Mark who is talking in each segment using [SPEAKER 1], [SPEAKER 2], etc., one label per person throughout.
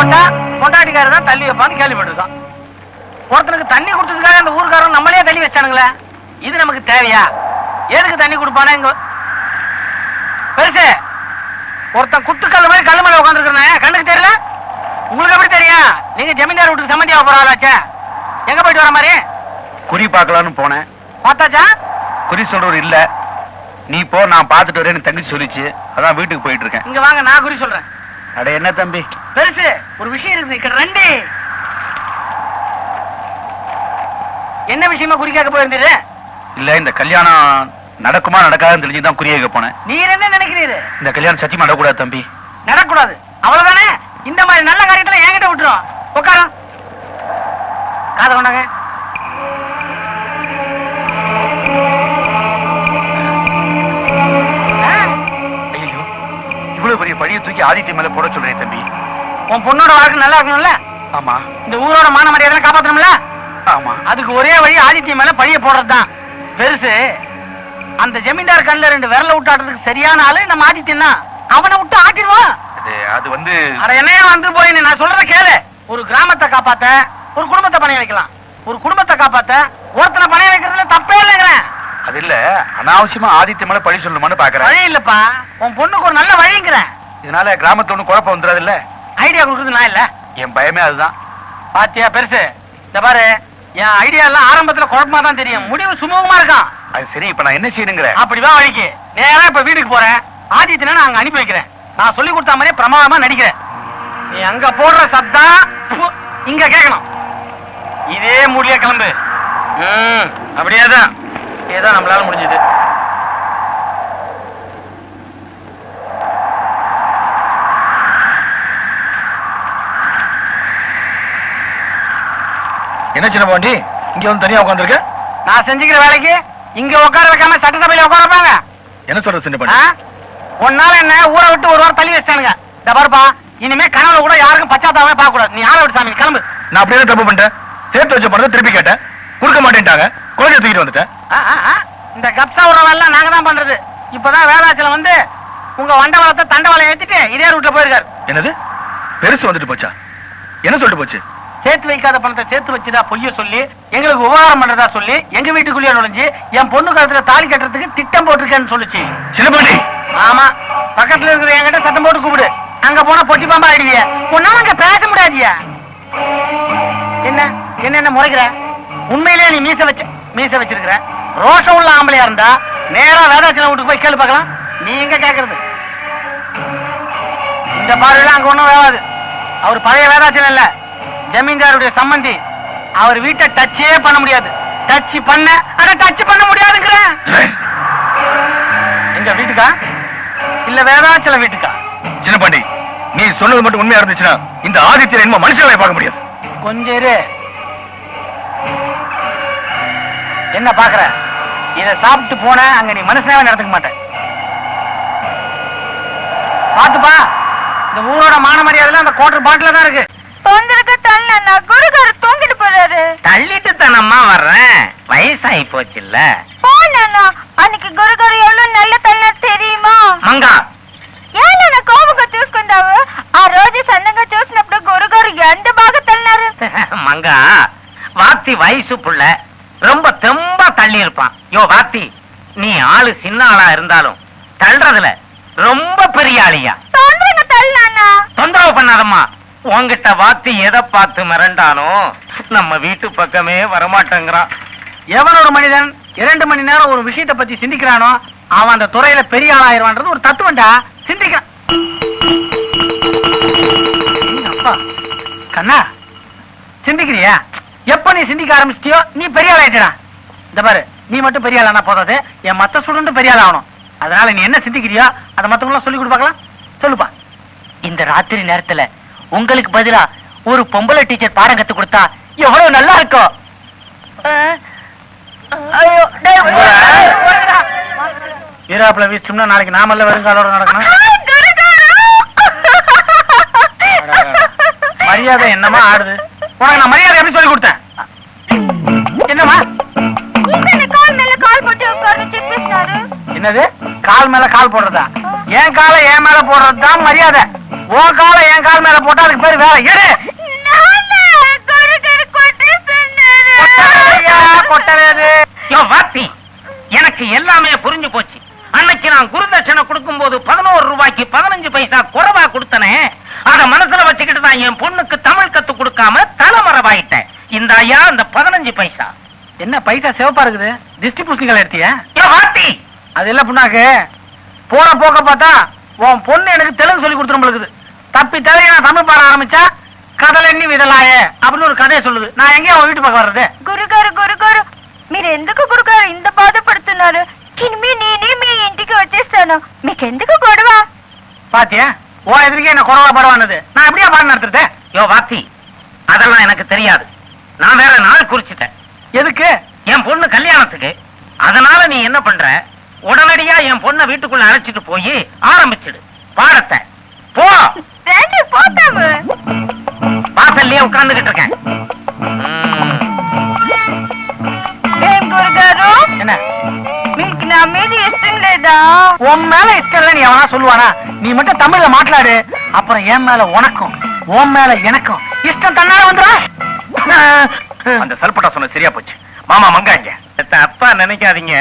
[SPEAKER 1] போட்டா பொண்டாட்டிக்காரர் தான் தள்ளி வைப்பான்னு கேள்விப்பட்டிருக்கோம். ஒருத்தனுக்கு தண்ணி கொடுத்ததுக்காக அந்த ஊருக்காரன் நம்மளே தள்ளி வச்சானுங்களே, இது நமக்கு தேவையா? எதுக்கு தண்ணி கொடுப்பானே? இங்க பெருசு ஒருத்தன் குத்துக்கல்ல மாதிரி கல்லு மேல உட்காந்துருக்கிறேன், கண்ணுக்கு தெரியல? உங்களுக்கு எப்படி தெரியும்? நீங்க ஜமீன்தார் வீட்டுக்கு சம்மந்தியாக போறாளாச்சே, எங்க போயிட்டு வர மாதிரி?
[SPEAKER 2] குறி பார்க்கலான்னு போனேன்.
[SPEAKER 1] பார்த்தாச்சா?
[SPEAKER 2] குறி சொல்றவர் இல்ல, நீ போ, நான் பார்த்துட்டு வரேன்னு தங்கச்சி சொல்லிச்சு, அதான் வீட்டுக்கு போயிட்டு இருக்கேன்.
[SPEAKER 1] இங்க வாங்க, நான் குறி சொல்றேன்.
[SPEAKER 2] அட என்ன தம்பி
[SPEAKER 1] பெருசு, ஒரு விஷயம் இருக்கு, ఇక్కడ ரெண்டு. என்ன விஷயமா குறி கேட்க போயிருந்தீரு?
[SPEAKER 2] இல்ல, இந்த கல்யாணம் நடக்குமா நடக்காதுன்னு தெரிஞ்சுதான் குறி கேட்க போனேன்.
[SPEAKER 1] நீர் என்ன நினைக்கிறீரு?
[SPEAKER 2] இந்த கல்யாணம் சத்தியமா நடக்கூடாது தம்பி.
[SPEAKER 1] நடக்கூடாது அவ்வளவுதானே? இந்த மாதிரி நல்ல காரியத்துல என்கிட்ட விட்டுரும். உட்காரம், காதை கொண்டாங்க.
[SPEAKER 2] ஐயோ, இவ்வளவு பெரிய பழியை தூக்கி ஆதித்ய மேல போட சொல்றேன் தம்பி.
[SPEAKER 1] உன் பொண்ணோட வாழ்க்கை நல்லா இருக்கணும்ல?
[SPEAKER 2] ஆமா.
[SPEAKER 1] இந்த ஊரோட மான மரியாதை காப்பாற்றணும்ல?
[SPEAKER 2] ஆமா.
[SPEAKER 1] அதுக்கு ஒரே வழி ஆதித்ய மேல பழிய போடுறதுதான். பெருசு, அந்த ஜமீன்தார் கண்ணுல 2 விரல விட்டாடுறதுக்கு சரியான ஆளு நம்ம ஆதித்யன் தான். அவனை விட்டு ஆட்டிடுவோம்.
[SPEAKER 2] அது வந்து
[SPEAKER 1] அட என்னையா வந்து போய் நான் சொல்றத கேளு. ஒரு கிராமத்தை காப்பாத்த ஒரு குடும்பத்தை பணைய வைக்கலாம். ஒரு குடும்பத்தை காப்பாத்த ஒருத்தனை பணைய வைக்கிறதுல தப்பே இல்லைங்கிறேன்.
[SPEAKER 2] அது இல்ல, அனாவசியமா ஆதித்ய மேல பழி சொல்லணும்னு பாக்குறேன்.
[SPEAKER 1] வழி இல்லப்பா, உன் பொண்ணுக்கு ஒரு நல்ல வழிங்கிறேன்.
[SPEAKER 2] இதனால கிராமத்துல ஒண்ணு குழப்பம் வந்துடாது இல்ல?
[SPEAKER 1] ஐடியா கொடுக்குறது நான் இல்ல,
[SPEAKER 2] என் பயமே அதுதான்.
[SPEAKER 1] பாத்தியா பெருசு, இந்த பாரு, என் ஐடியா எல்லாம் ஆரம்பத்துல குழப்பமா தான் தெரியும், முடிவு சுமூகமா இருக்கான்.
[SPEAKER 2] அது சரி, இப்ப நான் என்ன செய்யணுங்கிற?
[SPEAKER 1] அப்படிதான் வழிக்கு நேரா இப்ப வீட்டுக்கு போறேன். ஆதித்யனை நான் அங்க அனுப்பி வைக்கிறேன். நான் சொல்லி கொடுத்த மாதிரி பிரமாதமா நடிக்கிறேன். நீ அங்க போடுற சத்தம் இங்க கேட்கணும். இதே முடிய கிளம்பு. அப்படியேதான், ஏதோ நம்மளால முடிஞ்சது.
[SPEAKER 2] என்ன சின்ன பாண்டி, இங்க வந்து தனியா உட்காந்துருக்க?
[SPEAKER 1] நான் செஞ்சுக்கிற வேலைக்கு இங்க உட்கார வைக்காம சட்டசபையில உட்கார வைப்பாங்க.
[SPEAKER 2] என்ன சொல்ற சின்ன பாண்டி?
[SPEAKER 1] ஒன்னால என்ன ஊரை விட்டு ஒரு வாரம் தள்ளி வச்சானுங்க. இந்த பாருப்பா, இனிமே கனவுல கூட யாருக்கும் பச்சாத்தாவே பார்க்க கூடாது. நீ ஆளை விட்டு சாமி கிளம்பு.
[SPEAKER 2] நான் அப்படியே தப்பு பண்ணிட்டேன். சேர்த்து வச்ச பணத்தை திருப்பி கேட்டேன், கொடுக்க மாட்டேன்ட்டாங்க. குழந்தைய தூக்கிட்டு வந்துட்டேன்.
[SPEAKER 1] இந்த கப்சா உறவெல்லாம் நாங்க தான் பண்றது. இப்பதான் வேதாச்சலம் வந்து உங்க வண்டவளத்தை தண்டவாளம் ஏத்திட்டு இதே ரூட்ல போயிருக்காரு.
[SPEAKER 2] என்னது, பெருசு வந்துட்டு போச்சா? என்ன சொல்லிட்டு போச்சு?
[SPEAKER 1] சேர்த்து வைக்காத பணத்தை சேர்த்து வச்சுதா பொய்ய சொல்லி எங்களுக்கு உபகாரம் பண்றதா சொல்லி எங்க வீட்டுக்குள்ளேயே நுழைஞ்சு என் பொண்ணு காலத்துல தாலி கட்டுறதுக்கு திட்டம் போட்டிருக்கேன்னு சொல்லுச்சு.
[SPEAKER 2] சின்னபாண்டி.
[SPEAKER 1] ஆமா, பக்கத்துல இருக்கிற என்கிட்ட சத்தம் போட்டு கூப்பிடு. அங்க போனா பொட்டி பாம்பா ஆயிடுவிய. உன்னால அங்க பேச முடியாதியா? என்ன என்ன என்ன முறைக்கிற? உண்மையிலேயே நீ மீச வச்சிருக்கிற ரோஷம் உள்ள ஆம்பளையா இருந்தா நேரா வேதாச்சலம் வீட்டுக்கு போய் கேள்வி பார்க்கலாம். நீ எங்க கேக்குறது? இந்த பார்வையில அங்க ஒண்ணும் வேவாது. அவர் பழைய வேதாச்சலம் இல்ல, ஜமீன்தாருடைய சம்பந்தி. அவர் வீட்டை டச்சே பண்ண முடியாது. டச் பண்ண முடியாதுங்கிற. எங்க வீட்டுக்கா இல்ல வேதாச்சலம் வீட்டுக்கா?
[SPEAKER 2] சின்னபாண்டி, நீ சொன்னது மட்டும் உண்மையா இருந்துச்சுன்னா இந்த ஆதித்யன் என்ன மனுஷனை பார்க்க முடியாது.
[SPEAKER 1] கொஞ்சம் இரு. என்ன பாக்குற? இத சாப்பிட்டு போன அங்க நீ மனுஷனாவே நடந்துக்க மாட்டேன். பாத்துப்பா, இந்த ஊரோட மான மரியாதை அந்த குவார்டர் பாட்டில தான் இருக்கு. தூங்கிட்டு போறாரு. தள்ளிட்டு தானம்மா வர்றேன், வயசாகி போச்சு இல்ல.
[SPEAKER 3] అనికి గురుగారు ఎవరో నల్ల తల్ల తెలియమా?
[SPEAKER 1] మంగా
[SPEAKER 3] ఏనా కోపంగా చూసుకుంటావు? ఆ రోజు సన్నగా చూసినప్పుడు గురుగారు ఎంత బాగా తల్లినారు.
[SPEAKER 1] మంగా, வாத்தி வயசு புள்ள ரொம்ப தெம்பா தள்ளி இருப்பான். யோ வாத்தி, நீ ஆளு சின்ன ஆளா இருந்தாலும் தள்ளுறதுல ரொம்ப பெரிய ஆளியா.
[SPEAKER 3] தொந்தரவு தள்ளானா?
[SPEAKER 1] தொந்தரவு பண்ணாதம்மா. உன்கிட்ட வாத்தி எதை பார்த்து மிரண்டானோ நம்ம வீட்டு பக்கமே வரமாட்டேங்கிறான். எவன் ஒரு மனிதன் 2 மணி நேரம் ஒரு விஷயத்தை பத்தி சிந்திக்கிறானோ அவன் அந்த துறையில பெரிய ஆளாயிருவான்றது ஒரு தத்துவம்டா. சிந்திக்க அப்பா கண்ணா, சிந்திக்கிறியா? எப்ப நீ சிந்திக்க ஆரம்பிச்சிட்டியோ நீ பெரிய ஆளாயிட்டா. இந்த பாரு, நீ மட்டும் பெரிய ஆளானா போதாது, என் மத்த ஸ்டூடெண்ட் பெரிய ஆள் ஆகணும். அதனால நீ என்ன சிந்திக்கிறியோ அதை மத்தவங்களாம் சொல்லி கொடுப்பாங்களா? சொல்லுப்பா. இந்த ராத்திரி நேரத்துல உங்களுக்கு பதிலா ஒரு பொம்பளை டீச்சர் பாடம் கத்து கொடுத்தா எவ்வளவு நல்லா இருக்கும். வீராப்புல வீசும்னா நாளைக்கு நாமல்ல வருங்காலோட நடக்கணும். மரியாதை என்னமா ஆடுது? உனக்கு நான் மரியாதை எப்படி சொல்லி கொடுத்தேன்? என்னமா என்னது கால் மேல கால் போடுறதா? என் காலை என் மேல போடுறதுதான் மரியாதை. உன் காலை என் கால் மேல போட்டா அதுக்கு பேரு வேலை எடு.
[SPEAKER 4] வாத்தி, எனக்கு எல்லாமே புரிஞ்சு போச்சு. அன்னைக்கு நான் குருதட்சணை கொடுக்கும் போது 11 ரூபாய்க்கு 15 பைசா குறைவா கொடுத்தனே, அத மனசுல வச்சுக்கிட்டு தான் என் பொண்ணுக்கு தமிழ் கத்து கொடுக்காம தலைமறைவாயிட்டேன். இந்த ஐயா அந்த 15 பைசா.
[SPEAKER 1] என்ன பைசா சிவப்பா இருக்குது? டிஸ்ட்ரிபியூஷன் எடுத்தியா?
[SPEAKER 4] வாத்தி,
[SPEAKER 1] அது இல்ல புண்ணாக்கு. போற போக்க பார்த்தா உன் பொண்ணு எனக்கு தெலுங்கு சொல்லி கொடுத்துரும்பளுக்குது. தப்பி தலையா தமிழ் பாட ஆரம்பிச்சா కథలు ఎన్ని విధలాయే அப்படின்னு ஒரு కథే சொல்லுது. நான் எங்கேயும் அவன் வீட்டு பக்கம் வர்றது?
[SPEAKER 3] గురుగారు మీరు ఎందుకు గురుగారు ఇంత బాధపడుతున్నారు? నేనే మీ ఇంటికి వచ్చేస్తాను. మీకెందుకు గొడవ?
[SPEAKER 1] பாத்தியா, ஓ எதிரிக்கே என்ன குறவா பரவானது. நான் எப்படியா பாடம் நடத்துறது?
[SPEAKER 4] யோ வாத்தி, அதெல்லாம் எனக்கு தெரியாது. நான் வேற நாள் குறிச்சிட்டேன்.
[SPEAKER 1] எதுக்கு?
[SPEAKER 4] என் பொண்ணு கல்யாணத்துக்கு. அதனால நீ என்ன பண்ற, உடனடியா என் பொண்ணை வீட்டுக்குள்ள அழைச்சிட்டு போய் ஆரம்பிச்சிடு பாடத்தை. போ.
[SPEAKER 3] போட்டாம
[SPEAKER 4] வாசல்லையே உட்கார்ந்துகிட்டு இருக்கேன்.
[SPEAKER 3] ఏం గురుగారు,
[SPEAKER 1] என்ன
[SPEAKER 3] మీకు నా మీద ఇష్టం లేదా?
[SPEAKER 1] உன் மேல இஷ்டம் இல்ல நீ எவனா சொல்லுவானா? நீ மட்டும் தமிழ்ல மாట్లాடு, அப்புறம் என் மேல உனக்கும் உன் மேல எனக்கும் இஷ்டம் தன்னால வந்துடும்.
[SPEAKER 2] அந்த சல்பட்டா சொன்ன சரியா போச்சு. மாமா மங்காங்க
[SPEAKER 4] அப்பா நினைக்காதீங்க,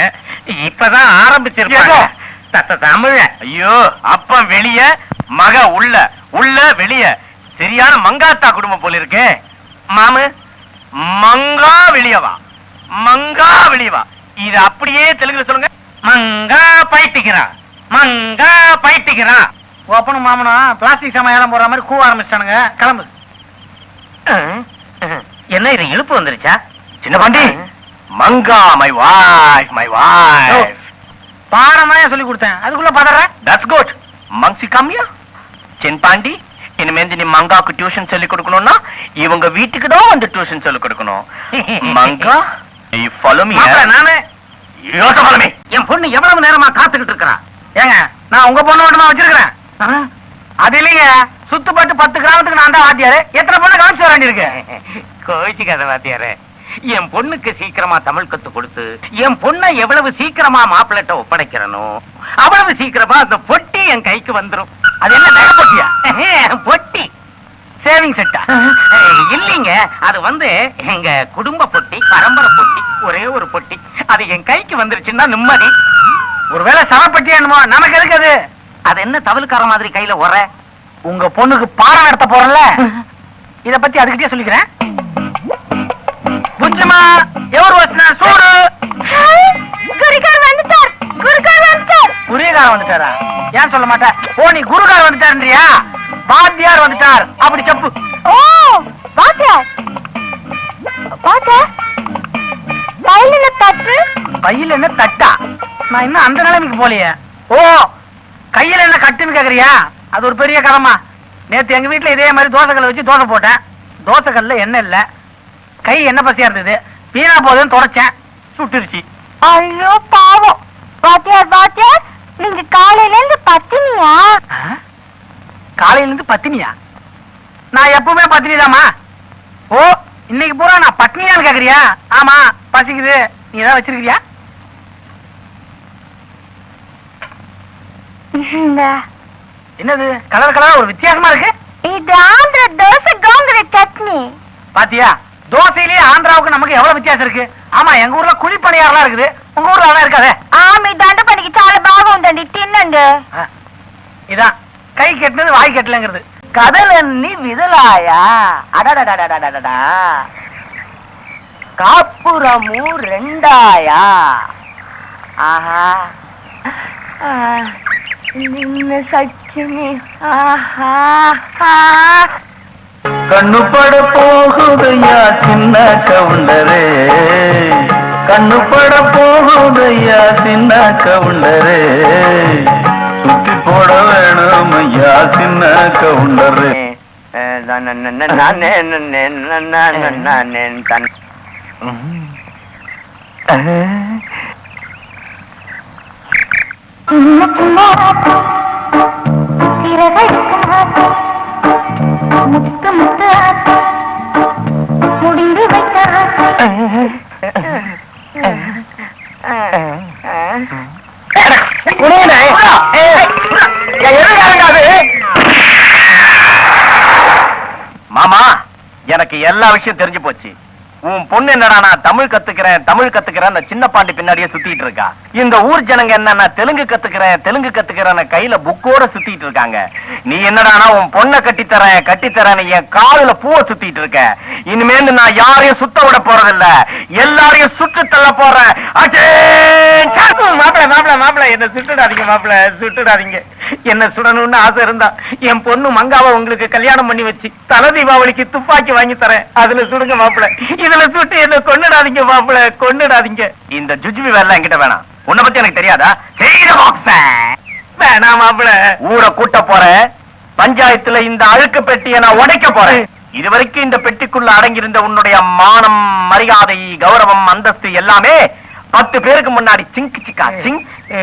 [SPEAKER 4] இப்பதான் ஆரம்பிச்சிருப்பாங்க தமிழ.
[SPEAKER 2] ஐயோ, அப்பா வெளிய மக உள்ள, உள்ள வெளிய. சரியான மங்காத்தா குடும்பம் போல இருக்கு. மாமு மங்கா வெளியவா, மங்கா வெளியவா. இது அப்படியே தெலுங்குல சொல்லுங்க.
[SPEAKER 4] மங்கா பைத்திக்கிறா, மங்கா பைத்திக்கிறா.
[SPEAKER 1] ஒப்பனும் மாமனா பிளாஸ்டிக் சமையலாம் போற மாதிரி கூவ ஆரம்பிச்சிட்டானுங்க. கிளம்பு.
[SPEAKER 4] என்ன இது இழுப்பு வந்துருச்சா?
[SPEAKER 2] சின்ன பாண்டி, மங்கா மை வைஃப், மை வைஃப்.
[SPEAKER 1] பாடமா சொல்லி கொடுத்தேன், அதுக்குள்ள பதற.
[SPEAKER 2] That's good. மங்சி கம்மியா சின் பாண்டி, இனிமேந்து நீ மங்காக்கு டியூஷன் சொல்லி கொடுக்கணும்னா இவங்க வீட்டுக்கு தான் வந்து டியூஷன் சொல்லி கொடுக்கணும். மங்கா, you follow me.
[SPEAKER 4] நானே
[SPEAKER 2] யோசனை follow me.
[SPEAKER 4] என் பொண்ணு எவ்வளவு நேரமா காத்துக்கிட்டு இருக்கா?
[SPEAKER 1] ஏங்க, நான் உங்க பொண்ணு மட்டும் தான் வச்சிருக்கிறேன். அது இல்லைங்க, சுத்துப்பட்டு 10 கிராமத்துக்கு நான் தான் வாத்தியாரு. எத்தனை பொண்ணு கவனிச்சு வர வேண்டியிருக்கு?
[SPEAKER 4] கோவிச்சுக்காத வாத்தியாரே, என் பொண்ணுக்கு சீக்கிரமா தமிழ் கத்து கொடுத்து என் பொண்ணை எவ்வளவு சீக்கிரமா மாப்பிள்ளட்ட ஒப்படைக்கிறனோ அவ்வளவு சீக்கிரமா அந்த பொட்டி என் கைக்கு வந்துரும்.
[SPEAKER 1] அது என்ன நகை பொட்டியா?
[SPEAKER 4] பொட்டி
[SPEAKER 1] சேவிங் செட்டா?
[SPEAKER 4] இல்லீங்க, அது எங்க குடும்ப பொட்டி, பரம்பரை பொட்டி, ஒரே ஒரு பொட்டி. அது என் கைக்கு வந்துருச்சுன்னா நிம்மதி.
[SPEAKER 1] ஒருவேளை சமப்பட்டியா என்னமோ? நமக்கு எதுக்கு அது?
[SPEAKER 4] அது என்ன தவளுக்கார மாதிரி கையில ஒர?
[SPEAKER 1] உங்க பொண்ணுக்கு பாடம் நடத்த போறல, இத பத்தி அதுக்கிட்டே சொல்லிக்கிறேன். புஞ்சுமா, எவரு வச்சா சூடு?
[SPEAKER 3] గురుగారు வந்துட்டார், గురుగారు வந்துட்டார்.
[SPEAKER 1] குருகார் வந்துட்டாரா? ஏன் சொல்ல மாட்டேன்? ஓ, நீ குருகார் வந்துட்டாருன்றியா? வாத்தியார் வந்துட்டார் அப்படி செப்பு.
[SPEAKER 3] ஓ, வாத்தியார் வாத்தியார், கையில தட்டு.
[SPEAKER 1] கையில என்ன தட்டா? நான் இன்னும் அந்த நிலைமைக்கு போலையே. ஓ, கையில என்ன கட்டுன்னு கேக்குறியா? அது ஒரு பெரிய கதமா. நேத்து எங்க வீட்டுல இதே மாதிரி தோசைக்கல்ல வச்சு தோசை போட்டேன். தோசைக்கல்ல எண்ணெய் இல்ல, கை என்ன பசியா இருந்தது, வீணா போதுன்னு தொடச்சேன், சுட்டுருச்சு.
[SPEAKER 3] ஐயோ பாவம். வாத்தியார் வாத்தியார், நீங்க காலையில இருந்து பத்தினியா?
[SPEAKER 1] காலையில இருந்து பத்தினியா? நான் எப்பவுமே பத்தினிதாமா. ஓ, இன்னைக்கு பூரா நான் பட்னியான்னு கேக்குறியா? ஆமா, பசிக்குது. நீ ஏதாவது வச்சிருக்கிறியா? என்னது கலர் கலர் ஒரு வித்தியாசமா இருக்கு?
[SPEAKER 3] இது ஆந்திர தோசை கோங்கர சட்னி.
[SPEAKER 1] பாத்தியா, தோசையிலேயே ஆந்திராவுக்கு நமக்கு எவ்வளவு வித்தியாசம் இருக்கு. ஆமா, எங்க ஊர்ல குழிப்பணியாரெல்லாம் இருக்குது, உங்க ஊர்ல அதெல்லாம் இருக்காதே.
[SPEAKER 3] మీ దండ పనికి చాలా బాగుందండి, తినండి.
[SPEAKER 1] இதான் கை கெட்டினது வாய் கெட்டலங்கிறது. கதலன்னி விதலாயா, அடடடடடடடா, காப்புரமு 2ஆயா. ஆஹா,
[SPEAKER 3] నిన్న సత్యమే. ఆహా,
[SPEAKER 5] கண்ணுப்பட போகுதையா சின்ன கவுண்டரே, கண்ணுப்பட போகுதையா சின்ன கவுண்டரே, சுத்தி போட வேணும் ஐயா சின்ன கவுண்டரே.
[SPEAKER 3] முத்து முத்து முடிந்து வைத்தார்.
[SPEAKER 2] எனக்கு எல்லா விஷயம் தெரிஞ்சு போச்சு. உன் பொண்ணு என்னடா நான் தமிழ் கத்துக்கிறேன் சின்ன பாண்டி பின்னாடியே சுத்திட்டு இருக்கா. இந்த ஊர் ஜனங்க என்ன தெலுங்கு கத்துக்கிறேன் கையில புக்கோட சுத்திட்டு இருக்காங்க. நீ என்னடானா உன் பொண்ணை கட்டித்தரேன் என் காதுல பூவை சுத்திட்டு இருக்க. இனிமேல் நான் யாரையும் சுத்த விட போறதில்ல, எல்லாரையும் சுட்டு தள்ள போறேன். மாப்பிள என்ன சுட்டுடாதீங்க. என்ன சுடணும்னு ஆசை இருந்தா என் பொண்ணு மங்காவை உங்களுக்கு கல்யாணம் பண்ணி வச்சு தலை தீபாவளிக்கு துப்பாக்கி வாங்கி தரேன். அதுல சுடுங்க மாப்பிள. இதுல சுட்டு என்ன கொன்னுடாதீங்க மாப்பிள, கொன்னுடாதீங்க. இந்த ஜுஜுபி வேலை என்கிட்ட வேணாம். உன்னை பத்தி எனக்கு தெரியாதா? வேணாம் மாப்பிள. ஊரை கூட்ட போறேன். பஞ்சாயத்துல இந்த அழுக்கு பெட்டியை நான் உடைக்க போறேன். இதுவரைக்கும் இந்த பெட்டிக்குள்ள அடங்கியிருந்த உன்னுடைய மானம், மரியாதை, கௌரவம், அந்தஸ்து எல்லாமே 10 பேருக்கு முன்னாடி சிங்கு சிக்கா சிங்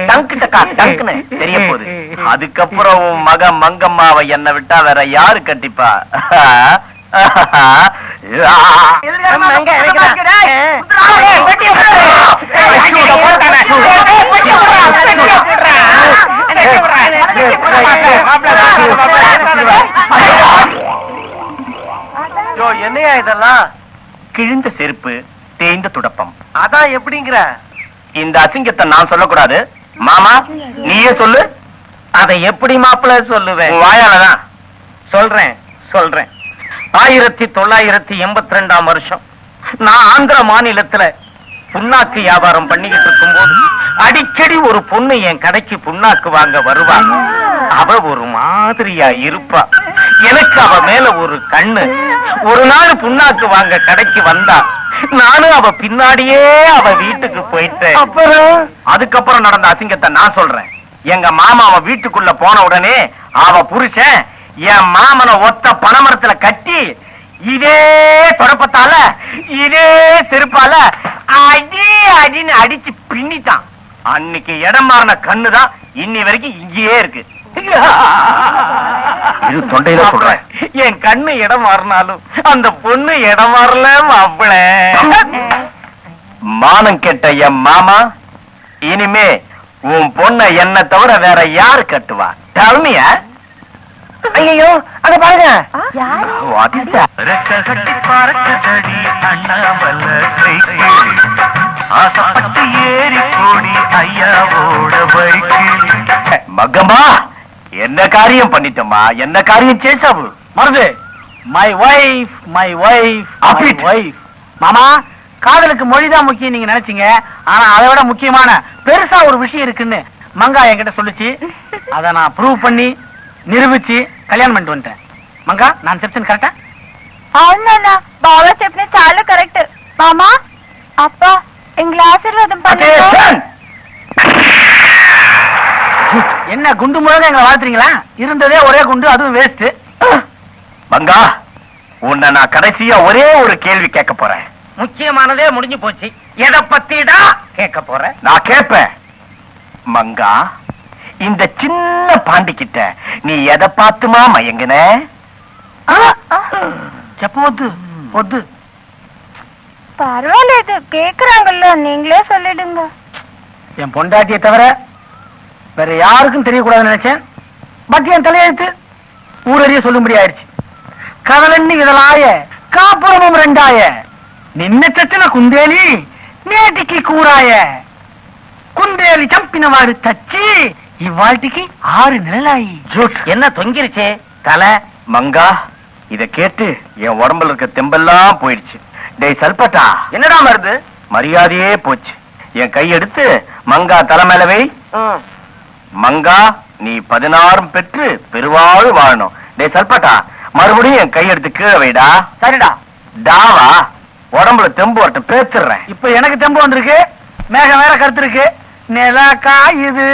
[SPEAKER 2] டங்கு டக்கா டங்குன்னு தெரிய போகுது. அதுக்கப்புறம் உன் மக மங்கம்மாவை என்ன விட்டா வேற யாரு கட்டிப்பா? என்னையா இதெல்லாம்? கிழிந்த செருப்பு, தேய்ந்த துடப்பம். அதான் எப்படிங்கிற? இந்த அசிங்கத்தை நான் சொல்லக்கூடாது. மாமா நீயே சொல்லு. அதை எப்படி மாப்பிள்ள சொல்லுவேன்? வாயாலதான் சொல்றேன். 1982 வருஷம் நான் ஆந்திர மாநிலத்துல புண்ணாக்கு வியாபாரம் பண்ணிக்கிட்டு இருக்கும் போது அடிக்கடி ஒரு பொண்ணு என் கடைக்கு புண்ணாக்கு வாங்க வருவா. அவ ஒரு மாதிரியா இருப்பா. எனக்கு அவ மேல ஒரு கண்ணு. ஒரு நாள் புண்ணாக்கு வாங்க கடைக்கு வந்தா, நானும் அவ பின்னாடியே அவ வீட்டுக்கு போயிட்டேன். அதுக்கப்புறம் நடந்த அசிங்கத்தை நான் சொல்றேன். எங்க மாமா அவ வீட்டுக்குள்ள போன உடனே அவ புருஷன் என் மாமனை ஒத்த பனைமரத்துல கட்டி இதே தொடப்பத்தால இதே செருப்பால அடின்னு அடிச்சு பின்னிட்டான். அன்னைக்கு இடம் மாறின கண்ணுதான் இன்னி வரைக்கும் இங்கேயே இருக்கு. இது தொண்டையில சொல்றேன். என் கண்ணு இடம் மாறினாலும் அந்த பொண்ணு இடம் மாறல மாப்பிள. மானம் கெட்ட என் மாமா, இனிமே உன் பொண்ண என்ன தவிர வேற யாரு கட்டுவா? தவமிய ஐயோ அத பாருங்க. மகமா என்ன காரியம் பண்ணிட்டமா? என்ன காரியம் சேசாவு மருது? My wife. மாமா, காதலுக்கு மொழிதான் முக்கியம் நீங்க நினைச்சீங்க. ஆனா அதை விட முக்கியமான பெருசா ஒரு விஷயம் இருக்குன்னு மங்கா என்கிட்ட சொல்லுச்சு. அத நான் ப்ரூவ் பண்ணி నిరూపించి కళ్యాణం பண்ணிட்டு வந்துட்டேன். మంగా நான் చెప్తాను కరెక్టా?
[SPEAKER 3] అవునా? బాగా చెప్పిన చాలా కరెక్ట్. మామా అప్పా எங்களை ஆசீர்வாதம் பண்ணுங்க.
[SPEAKER 1] என்ன குண்டு முழுங்க எங்களை வாழ்த்துறீங்களா? இருந்ததே ஒரே குண்டு, அதுவும் வேஸ்ட். மங்கா, உன்னை நான் கடைசியா ஒரே ஒரு கேள்வி கேட்க போறேன்.
[SPEAKER 4] முக்கியமானதே முடிஞ்சு போச்சு. எதை பத்திடா கேட்க போறேன்?
[SPEAKER 2] நான் கேட்பேன். மங்கா, இந்த சின்ன பாண்டிக்கிட்ட நீ எதை பார்த்துமா மயங்கின?
[SPEAKER 1] చెప్పవద్దు వద్దు.
[SPEAKER 3] பரவாயில்ல, கேக்குறாங்கல்ல, நீங்களே சொல்லிடுங்க.
[SPEAKER 1] என் பொண்டாட்டியை தவிர வேற யாருக்கும் தெரியக்கூடாதுன்னு நினைச்சேன். பட் என் தலையெழுத்து ஊரறிய சொல்லும்படி ஆயிடுச்சு. கதலண்ணி விதலாய காப்புறமும் ரெண்டாய నిన్న చచ్చిన కుందేలి నేటికి కూరాయ కుందేలి చంపిన వాడు చచ్చి இவ்வாழ்த்திக்கு 6 நிழலாயி.
[SPEAKER 4] என்ன தொங்கிருச்சே தலை?
[SPEAKER 2] மங்கா, இத கேட்டு என் உடம்புல இருக்க தெம்பெல்லாம் போயிடுச்சு. டேய் சல்பட்டா, என்னடா மருது? மரியாதையே போச்சு. என் கையெடுத்து மங்கா தலைமையிலவை. மங்கா, நீ 16 பெற்று பெருவாழ் வாழணும். டேய் சல்பட்டா, மறுபடியும் என் கையெடுத்து கீழே வைடா.
[SPEAKER 1] சரிடா.
[SPEAKER 2] டாவா, உடம்புல தெம்பு வரட்டும், பேத்துறேன்.
[SPEAKER 1] இப்ப எனக்கு தெம்பு வந்திருக்கு. மேகம் வேற கருத்து இருக்கு. நில காயுது.